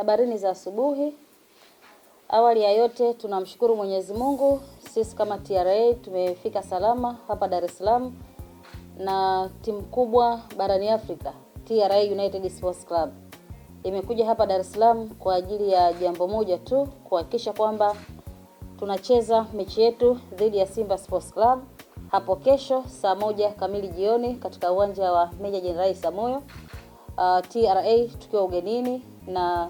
Habarini za asubuhi. Awali ya yote tunamshukuru Mwenyezi Mungu, sisi kama TRA tumefika salama hapa Dar es Salaam na timu kubwa barani Afrika, TRA United Sports Club. Imekuja hapa Dar es Salaam kwa ajili ya jambo moja tu, kuhakikisha kwamba tunacheza mechi yetu dhidi ya Simba Sports Club hapo kesho saa 1 kamili jioni katika uwanja wa Meja Jenerali Isamuhyo. TRA tukiwa ugenini, na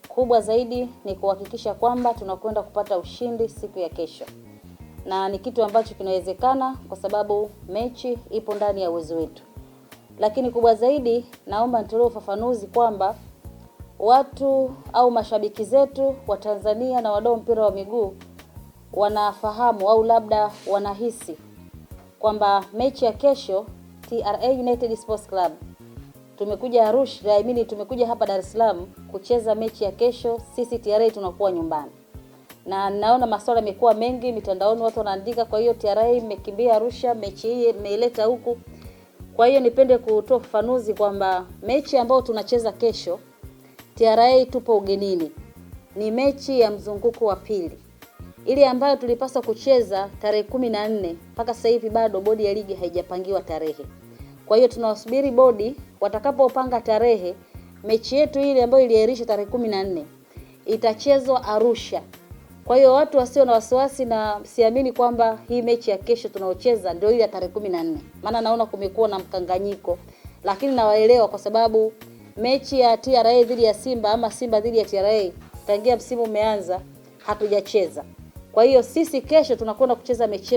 kubwa zaidi ni kuhakikisha kwamba tunakwenda kupata ushindi siku ya kesho. Na ni kitu ambacho kinawezekana kwa sababu mechi ipo ndani ya uwezo wetu. Lakini kubwa zaidi, naomba nitolee ufafanuzi kwamba watu au mashabiki zetu wa Tanzania na wadau mpira wa miguu wanafahamu au labda wanahisi kwamba mechi ya kesho TRA United Sports Club tumekuja Arusha, tumekuja hapa Dar es Salaam kucheza mechi ya kesho, sisi TRA tunakuwa nyumbani. Na naona masuala yamekuwa mengi mitandaoni, watu wanaandika, kwa hiyo TRA imekimbia Arusha, mechi hii imeileta huku. Kwa hiyo nipende kutoa ufafanuzi kwamba mechi ambayo tunacheza kesho TRA tupo ugenini, ni mechi ya mzunguko wa pili. Ile ambayo tulipaswa kucheza tarehe 14 mpaka sasa hivi bado bodi ya ligi haijapangiwa tarehe. Kwa hiyo tunawasubiri bodi watakapopanga tarehe. Mechi yetu ile ambayo iliahirishwa tarehe 14 itachezwa Arusha. Kwa hiyo watu wasio na wasiwasi, na siamini kwamba hii mechi ya kesho tunaocheza ndio ile ya tarehe 14. Maana naona kumekuwa na mkanganyiko, lakini nawaelewa kwa sababu mechi ya TRA dhidi ya Simba ama Simba dhidi ya TRA tangia msimu umeanza hatujacheza. Kwa hiyo sisi kesho tunakwenda kucheza mechi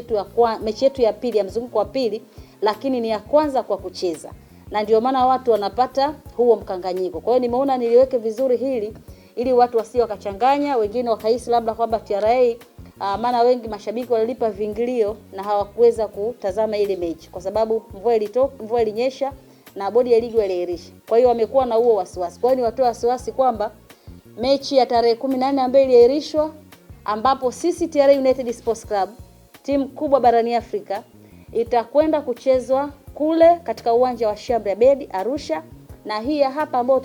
yetu ya pili ya mzunguko wa pili, lakini ni ya kwanza kwa kucheza. Na ndio maana watu wanapata huo mkanganyiko. Kwa hiyo nimeona niliweke vizuri hili ili watu wasio wakachanganya, wengine wakahisi labda kwamba TRA maana wengi mashabiki walilipa viingilio na hawakuweza kutazama ile mechi kwa sababu mvua ilinyesha na bodi ya ligi waliahirisha. Kwa hiyo wamekuwa na huo wasiwasi. Kwa hiyo niwatoe wasiwasi kwamba mechi ya tarehe 14 ambayo iliahirishwa, ambapo sisi TRA United Sports Club, timu kubwa barani Afrika, itakwenda kuchezwa kule katika uwanja wa Sheikh Abed Arusha, na hii hapa ambayo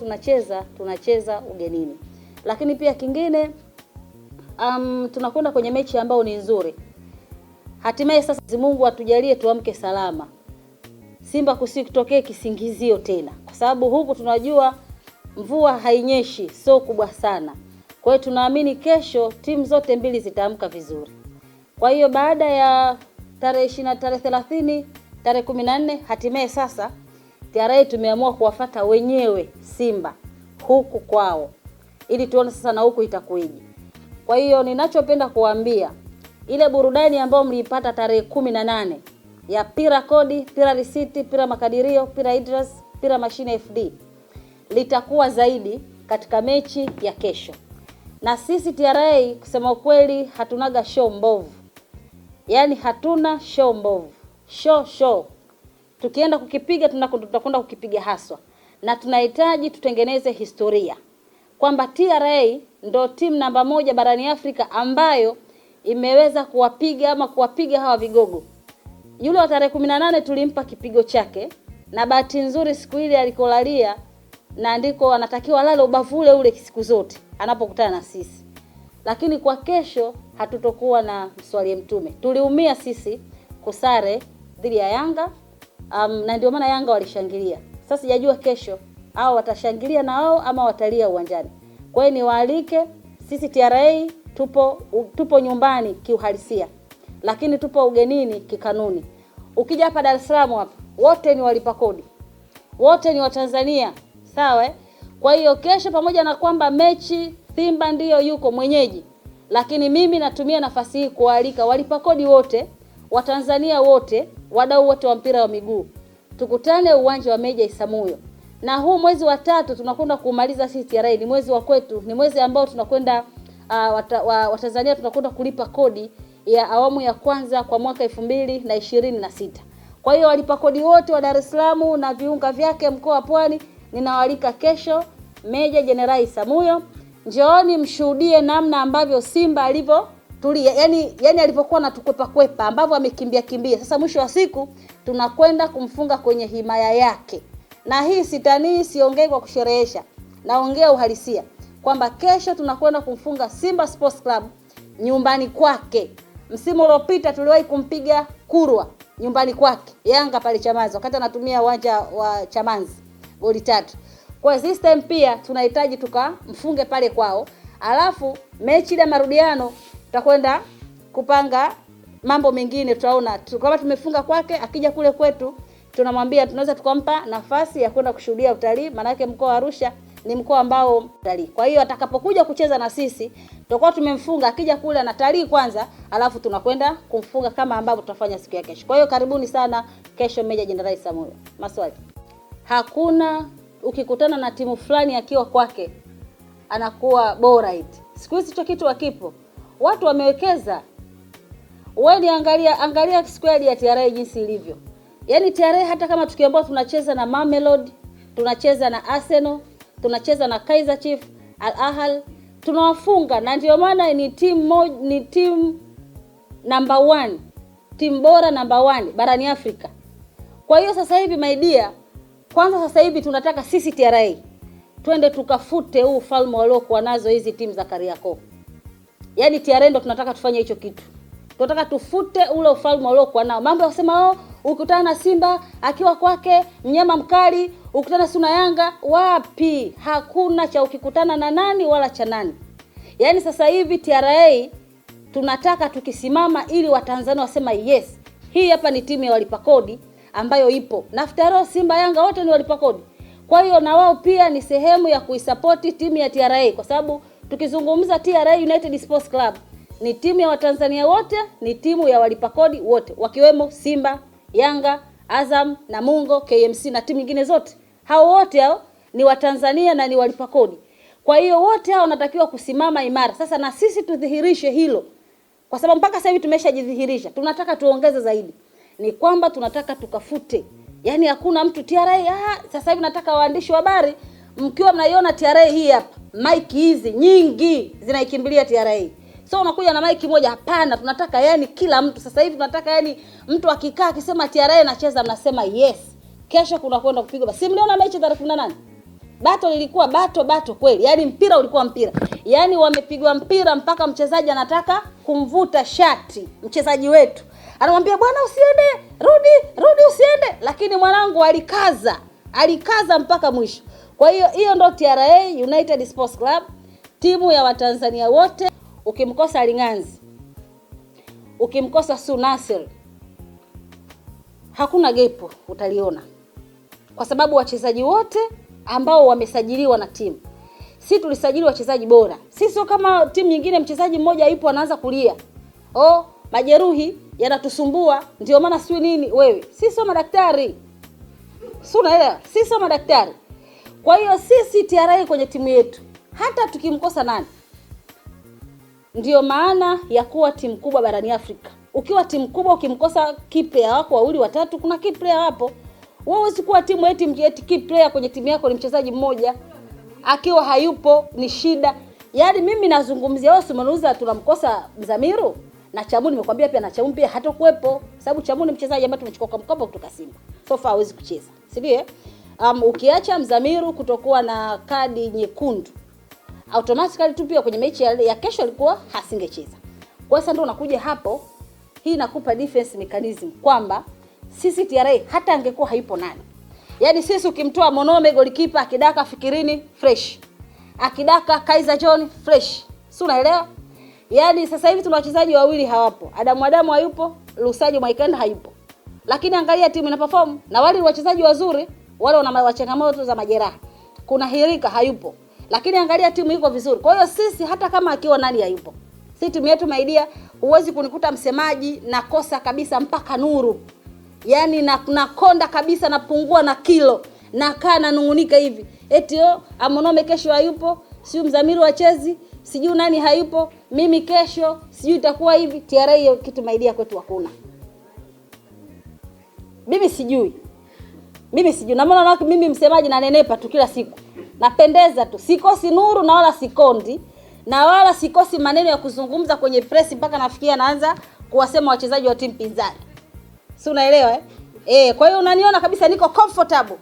tunacheza ugenini. Lakini pia kingine, tunakwenda kwenye mechi ambayo ni nzuri. Hatimaye sasa Mungu atujalie tuamke salama, Simba kusikutokee kisingizio tena, kwa sababu huku tunajua mvua hainyeshi, sio kubwa sana. Kwa hiyo tunaamini kesho timu zote mbili zitaamka vizuri. Kwa hiyo baada ya tarehe 30, tarehe 14, hatimaye sasa TRA tumeamua kuwafuata wenyewe Simba huku kwao, ili tuone sasa na huku itakuwaje. Kwa hiyo ninachopenda kuambia, ile burudani ambayo mliipata tarehe 18 ya Pira Kodi, Pira Risiti, Pira Makadirio, Pira Idras, Pira Mashine FD litakuwa zaidi katika mechi ya kesho. Na sisi TRA kusema ukweli hatunaga show mbovu. Yaani hatuna show mbovu. Show. Tukienda kukipiga tutakwenda kukipiga haswa. Na tunahitaji tutengeneze historia kwamba TRA ndo timu namba 1 barani Afrika ambayo imeweza kuwapiga hawa vigogo. Yule wa tarehe 18 tulimpa kipigo chake, na bahati nzuri siku ile alikolalia na ndiko anatakiwa lale ubavu ule siku zote anapokutana na sisi. Lakini kwa kesho hatutokuwa na mswali mtume. Tuliumia sisi kusare dhidi ya Yanga, na ndio maana Yanga walishangilia. Sasa sijajua kesho au watashangilia na wao ama watalia uwanjani. Kwa hiyo niwaalike, sisi TRA tupo nyumbani kiuhalisia, lakini tupo ugenini kikanuni. Ukija hapa Dar es Salaam hapa, wote ni walipa kodi, wote ni Watanzania, sawa? Kwa hiyo kesho, pamoja na kwamba mechi Simba ndiyo yuko mwenyeji, lakini mimi natumia nafasi hii kualika walipa kodi wote, Watanzania wote, wadau wote wa mpira wa miguu, tukutane uwanja wa Meja Isamuhyo. Na huu mwezi wa 3 tunakwenda kumaliza sisi TRA, ni mwezi wa kwetu, ni mwezi ambao tunakwenda Watanzania tunakwenda kulipa kodi ya awamu ya kwanza kwa mwaka 2026. Kwa hiyo walipa kodi wote wa Dar es Salaam na viunga vyake mkoa wa Pwani, ninawaalika kesho Meja Jenerali Isamuhyo. Njooni mshuhudie namna ambavyo Simba alivyotulia, yani alipokuwa anatukwepa ambavyo amekimbia. Sasa mwisho wa siku tunakwenda kumfunga kwenye himaya yake. Na hii sitanii, siongei kwa kusherehesha, naongea uhalisia. kwamba kesho tunakwenda kumfunga Simba Sports Club nyumbani kwake. Msimu uliopita tuliwahi kumpiga Kurwa nyumbani kwake Yanga pale Chamazi wakati anatumia uwanja wa Chamazi goli 3. Kwa this time pia tunahitaji tukamfunge pale kwao. Alafu mechi ya marudiano tutakwenda kupanga mambo mengine, tutaona kama tumefunga kwake, akija kule kwetu tunamwambia tunaweza tukampa nafasi ya kwenda kushuhudia utalii, maana yake mkoa wa Arusha ni mkoa ambao utalii. Kwa hiyo atakapokuja kucheza na sisi tutakuwa tumemfunga, akija kule anatalii kwanza, alafu tunakwenda kumfunga kama ambavyo tutafanya siku ya kesho. Kwa hiyo karibuni sana kesho Meja Jenerali Samuel. Maswali. Hakuna ukikutana na timu fulani akiwa kwake anakuwa bora hivi. Siku hizi hicho kitu hakipo. Watu wamewekeza. Wewe angalia squad ya TRA jinsi ilivyo. Yaani TRA hata kama tukiambiwa tunacheza na Mamelodi, tunacheza na Arsenal, tunacheza na Kaizer Chiefs, Al Ahly, tunawafunga, na ndio maana ni team number 1, timu bora number 1 barani Afrika. Kwa hiyo sasa hivi my dear, kwanza sasa hivi tunataka sisi TRA twende tukafute huu ufalme waliokuwa nazo hizi timu za Kariakoo. Yaani TRA ndo tunataka tufanye hicho kitu. Tunataka tufute ule ufalme waliokuwa nao. Mambo ya kusema ukutana na Simba akiwa kwake mnyama mkali, ukutana na Yanga, wapi? Hakuna cha ukikutana na nani wala cha nani. Yaani sasa hivi TRA tunataka tukisimama ili Watanzania wasema yes, hii hapa ni timu ya walipa kodi ambayo ipo. Naftaro Simba Yanga wote ni walipa kodi. Kwa hiyo na wao pia ni sehemu ya kuisupport timu ya TRA, kwa sababu tukizungumza TRA United Sports Club ni timu ya Watanzania wote, ni timu ya walipa kodi wote, wakiwemo Simba, Yanga, Azam, Namungo, KMC na timu nyingine zote. Hao wote hao ni Watanzania na ni walipa kodi. Kwa hiyo wote hao wanatakiwa kusimama imara. Sasa na sisi tudhihirishe hilo. Kwa sababu mpaka sasa hivi tumeshajidhihirisha. Tunataka tuongeze zaidi. Ni kwamba tunataka tukafute. Yaani hakuna mtu TRA sasa hivi nataka waandishi wa habari mkiwa mnaiona TRA hii hapa, mic hizi nyingi zinaikimbilia TRA. So unakuja na mic moja, hapana, tunataka yani kila mtu. Sasa hivi tunataka yani mtu akikaa akisema TRA anacheza mnasema yes. Kesho kuna kwenda kupigwa. Si mliona mechi tarehe 18? Battle ilikuwa battle kweli. Yaani mpira ulikuwa mpira. Yaani wamepigwa mpira mpaka mchezaji anataka kumvuta shati mchezaji wetu. Anamwambia bwana usiende, rudi usiende, lakini mwanangu alikaza mpaka mwisho. Kwa hiyo ndo TRA United Sports Club, timu ya Watanzania wote. Ukimkosa Alinganzi, ukimkosa Sunasel, hakuna gepo utaliona. Kwa sababu wachezaji wote ambao wamesajiliwa na timu. Sisi tulisajili wachezaji bora. Sisi sio kama timu nyingine mchezaji mmoja yupo anaanza kulia. Majeruhi yanatusumbua ndio maana sio nini wewe. Sisi sio madaktari. Sio unaelewa? Sisi sio madaktari. Kwa hiyo sisi TRA kwenye timu yetu hata tukimkosa nani, ndio maana ya kuwa timu kubwa barani Afrika. Ukiwa timu kubwa ukimkosa key player wako wawili watatu, kuna key player hapo. Wewe huwezi kuwa timu eti key player kwenye timu yako ni mchezaji mmoja. Akiwa hayupo ni shida. Yaani mimi nazungumzia wewe usimanuza tunamkosa Mzamiru na Chamu, nimekwambia pia na Chamu pia hatakuwepo sababu Chamu ni mchezaji ambaye tumechukua kwa mkopo kutoka Simba. So far hawezi kucheza. Si ndio? Ukiacha Mzamiru kutokuwa na kadi nyekundu, automatically tu pia kwenye mechi ya kesho alikuwa hasingecheza. Kwa sasa ndio unakuja hapo, hii inakupa defense mechanism kwamba sisi TRA hata angekuwa haipo nani. Yaani sisi ukimtoa Monome goalkeeper akidaka Fikirini fresh, akidaka Kaizer John fresh. Si unaelewa? Yaani sasa hivi tuna wachezaji wawili hawapo. Adamu hayupo, Lusajo Mwaikenda hayupo. Lakini angalia timu ina perform na wale wachezaji wazuri, wale wana changamoto za majeraha. Kuna Hirika hayupo. Lakini angalia timu iko vizuri. Kwa hiyo sisi hata kama akiwa nani hayupo, sisi timu yetu maidia, huwezi kunikuta msemaji nakosa kabisa mpaka nuru. Yaani nakonda kabisa, napungua na kilo, nakaa nanungunika hivi. Eti Amonome kesho hayupo, sio Mzamiru wachezi, sijui nani hayupo, mimi kesho sijui itakuwa hivi. TRA hiyo kitu maidia kwetu hakuna. Mimi sijui. Na maana mimi msemaji na nenepa tu kila siku. Napendeza tu. Sikosi nuru na wala sikondi. Na wala sikosi maneno ya kuzungumza kwenye press mpaka nafikia naanza kuwasema wachezaji wa timu pinzani. Si unaelewa kwa hiyo unaniona kabisa niko comfortable.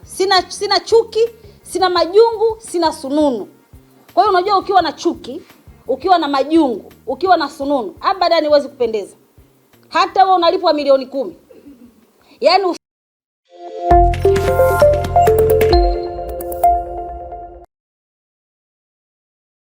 Sina chuki, sina majungu, sina sununu. Kwa hiyo unajua, ukiwa na chuki, ukiwa na majungu, ukiwa na sununu, abadani huwezi kupendeza. Hata wewe unalipwa milioni 10. Yaani